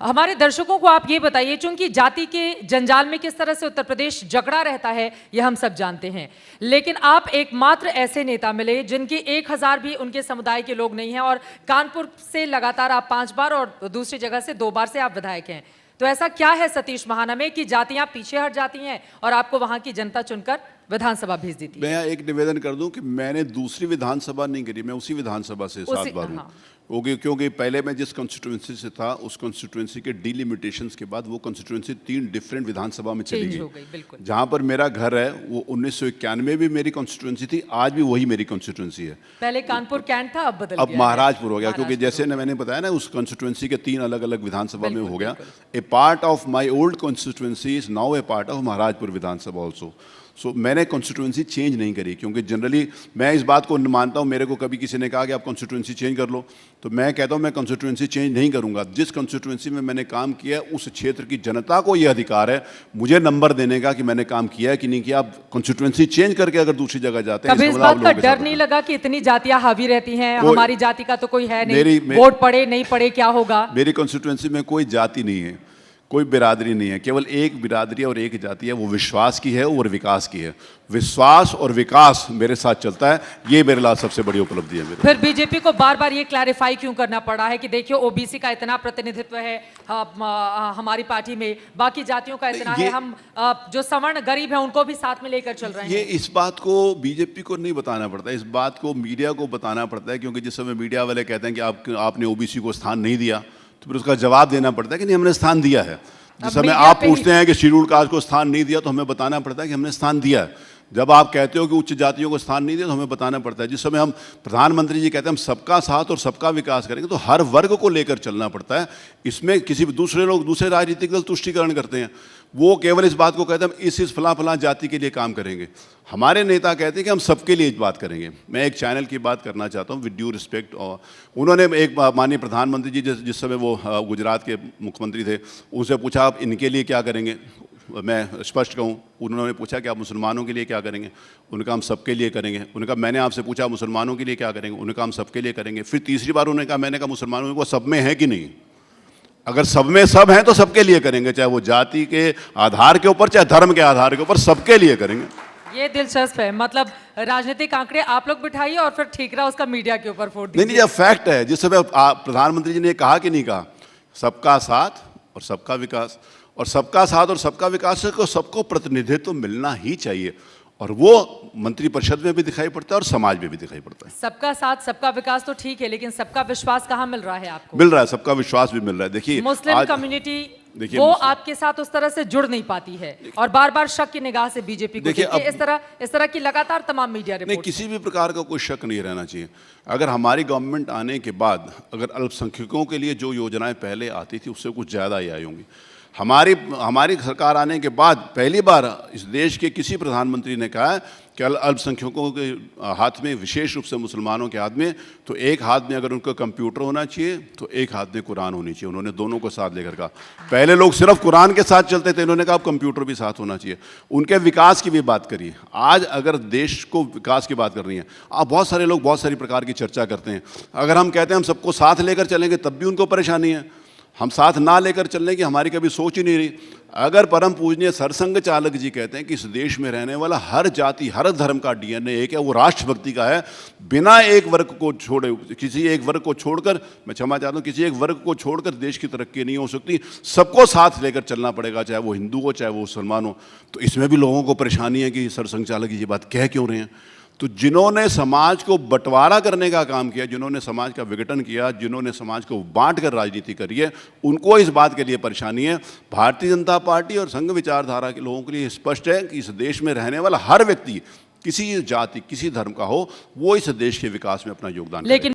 हमारे दर्शकों को आप ये बताइए, चूंकि जाति के जंजाल में किस तरह से उत्तर प्रदेश जकड़ा रहता है ये हम सब जानते हैं, लेकिन आप एकमात्र ऐसे नेता मिले जिनके 1000 भी उनके समुदाय के लोग नहीं हैं, और कानपुर से लगातार आप 5 बार और दूसरी जगह से 2 बार से आप विधायक हैं। तो ऐसा क्या है सतीश महाना में कि जातियां पीछे हट जाती हैं और आपको वहां की जनता चुनकर विधानसभा भेज देती है? मैं एक निवेदन कर दूं कि मैंने दूसरी विधानसभा नहीं करी, मैं उसी विधानसभा से 7 बार हूँ। क्योंकि पहले मैं जिस कॉन्स्टिट्यूंसी से था उस कॉन्स्टिट्यूंसी के डिलिमिटेशंस के बाद वो कॉन्स्टिट्यूंसी 3 डिफरेंट विधानसभा में चली गई। जहां पर मेरा घर है वो 1991 भी मेरी कॉन्स्टिट्यूंसी थी, आज भी वही मेरी कॉन्स्टिट्यूंसी है। पहले कानपुर कैंट था, अब बदल गया, अब महाराजपुर हो गया, क्योंकि जैसे मैंने बताया ना उस कॉन्स्टिट्यूंसी के 3 अलग अलग विधानसभा में हो गया। A part of my old constituency is now a part of Maharajpur Vidhan Sabha also. So मैंने कॉन्स्टिट्यूंसी चेंज नहीं करी, क्योंकि जनरली मैं इस बात को मानता हूँ। मेरे को कभी किसी ने कहा कि आप कॉन्स्टिट्यूंसी चेंज कर लो, तो मैं कहता हूँ मैं कॉन्स्टिट्यूंसी चेंज नहीं करूँगा। जिस कॉन्स्टिट्यूंसी में मैंने काम किया उस क्षेत्र की जनता को ये अधिकार है मुझे नंबर देने का कि मैंने काम किया है कि नहीं किया। आप कॉन्स्टिट्यूंसी चेंज करके अगर दूसरी जगह जाते हैं, कभी इस बात का डर नहीं लगा कि इतनी जातियां हावी रहती हैं, हमारी जाति का तो कोई है नहीं, वोट पड़े नहीं पड़े क्या होगा? मेरी कॉन्स्टिट्यूंसी में कोई जाति नहीं है, कोई बिरादरी नहीं है, केवल एक बिरादरी और एक जाति है, वो विश्वास की है और विकास की है। विश्वास और विकास मेरे साथ चलता है, ये मेरे लिए सबसे बड़ी उपलब्धि है। फिर बीजेपी को बार बार ये क्लैरिफाई क्यों करना पड़ा है कि देखिए ओबीसी का इतना प्रतिनिधित्व है हमारी पार्टी में, बाकी जातियों का इतना है, हम जो सवर्ण गरीब है उनको भी साथ में लेकर चल रहे हैं? ये इस बात को बीजेपी को नहीं बताना पड़ता, इस बात को मीडिया को बताना पड़ता है। क्योंकि जिस समय मीडिया वाले कहते हैं कि आपने ओबीसी को स्थान नहीं दिया, तो फिर उसका जवाब देना पड़ता है कि नहीं हमने स्थान दिया है। जिस समय आप पूछते हैं कि शेड्यूल्ड कास्ट को स्थान नहीं दिया, तो हमें बताना पड़ता है कि हमने स्थान दिया है। जब आप कहते हो कि उच्च जातियों को स्थान नहीं दिया, तो हमें बताना पड़ता है। जिस समय हम प्रधानमंत्री जी कहते हैं हम सबका साथ और सबका विकास करेंगे, तो हर वर्ग को लेकर चलना पड़ता है। इसमें किसी दूसरे राजनीतिक दल तुष्टिकरण करते हैं, वो केवल इस बात को कहते हैं हम इस फला जाति के लिए काम करेंगे। हमारे नेता कहते हैं कि हम सबके लिए बात करेंगे। मैं एक चैनल की बात करना चाहता हूँ, विद ड्यू रिस्पेक्ट। और उन्होंने एक माननीय प्रधानमंत्री जी जिस समय वो गुजरात के मुख्यमंत्री थे, उनसे पूछा आप इनके लिए क्या करेंगे। मैं स्पष्ट कहूँ, उन्होंने पूछा कि आप मुसलमानों के लिए क्या करेंगे, उनका हम सबके लिए करेंगे। उनका मैंने आपसे पूछा मुसलमानों के लिए क्या करेंगे, उनका हम सबके लिए करेंगे। फिर तीसरी बार उन्होंने कहा, मैंने कहा मुसलमानों को सब में है कि नहीं, अगर सब में सब हैं तो सबके लिए करेंगे, चाहे वो जाति के आधार के ऊपर चाहे धर्म के आधार के ऊपर, सबके लिए करेंगे। ये दिलचस्प है, मतलब राजनीतिक आंकड़े आप लोग बिठाइए और फिर ठीक रहा उसका मीडिया के ऊपर फोड़ दीजिए। नहीं, ये फैक्ट है। जिस समय प्रधानमंत्री जी ने कहा कि नहीं कहा, सबका साथ और सबका विकास, और सबका साथ और सबका विकास को सबको प्रतिनिधित्व मिलना ही चाहिए, और वो मंत्रिपरिषद में भी दिखाई पड़ता है और समाज में भी दिखाई पड़ता है। सबका साथ सबका विकास तो ठीक है, लेकिन सबका विश्वास कहाँ मिल रहा है आपको? मिल रहा है, सबका विश्वास भी मिल रहा है। देखिए मुस्लिम कम्युनिटी वो आपके साथ उस तरह से जुड़ नहीं पाती है और बार बार शक की निगाह से बीजेपी को देखिए। इस तरह की लगातार तमाम मीडिया रिपोर्ट। नहीं, किसी भी प्रकार का कोई शक नहीं रहना चाहिए। अगर हमारी गवर्नमेंट आने के बाद अगर अल्पसंख्यकों के लिए जो योजनाएं पहले आती थी उससे कुछ ज़्यादा ही आई होंगी। हमारी सरकार आने के बाद पहली बार इस देश के किसी प्रधानमंत्री ने कहा है कि अल्पसंख्यकों के हाथ में, विशेष रूप से मुसलमानों के हाथ में, तो एक हाथ में अगर उनका कंप्यूटर होना चाहिए तो एक हाथ में कुरान होनी चाहिए। उन्होंने दोनों को साथ लेकर कहा। पहले लोग सिर्फ कुरान के साथ चलते थे, इन्होंने कहा अब कंप्यूटर भी साथ होना चाहिए। उनके विकास की भी बात करिए। आज अगर देश को विकास की बात करनी है, आप बहुत सारे लोग बहुत सारी प्रकार की चर्चा करते हैं। अगर हम कहते हैं हम सबको साथ लेकर चलेंगे तब भी उनको परेशानी है। हम साथ ना लेकर चलने की हमारी कभी सोच ही नहीं रही। अगर परम पूजनीय सरसंघ चालक जी कहते हैं कि इस देश में रहने वाला हर जाति हर धर्म का डीएनए एक है, वो राष्ट्रभक्ति का है, बिना एक वर्ग को छोड़े, किसी एक वर्ग को छोड़कर, मैं क्षमा चाहता हूँ, किसी एक वर्ग को छोड़कर देश की तरक्की नहीं हो सकती। सबको साथ लेकर चलना पड़ेगा, चाहे वो हिंदू हो चाहे वो मुसलमान हो। तो इसमें भी लोगों को परेशानी है कि सरसंघ चालक जी ये बात कह क्यों रहे हैं। तो जिन्होंने समाज को बंटवारा करने का काम किया, जिन्होंने समाज का विघटन किया, जिन्होंने समाज को बांट कर राजनीति करी है, उनको इस बात के लिए परेशानी है। भारतीय जनता पार्टी और संघ विचारधारा के लोगों के लिए स्पष्ट है कि इस देश में रहने वाला हर व्यक्ति किसी जाति किसी धर्म का हो, वो इस देश के विकास में अपना योगदान करे।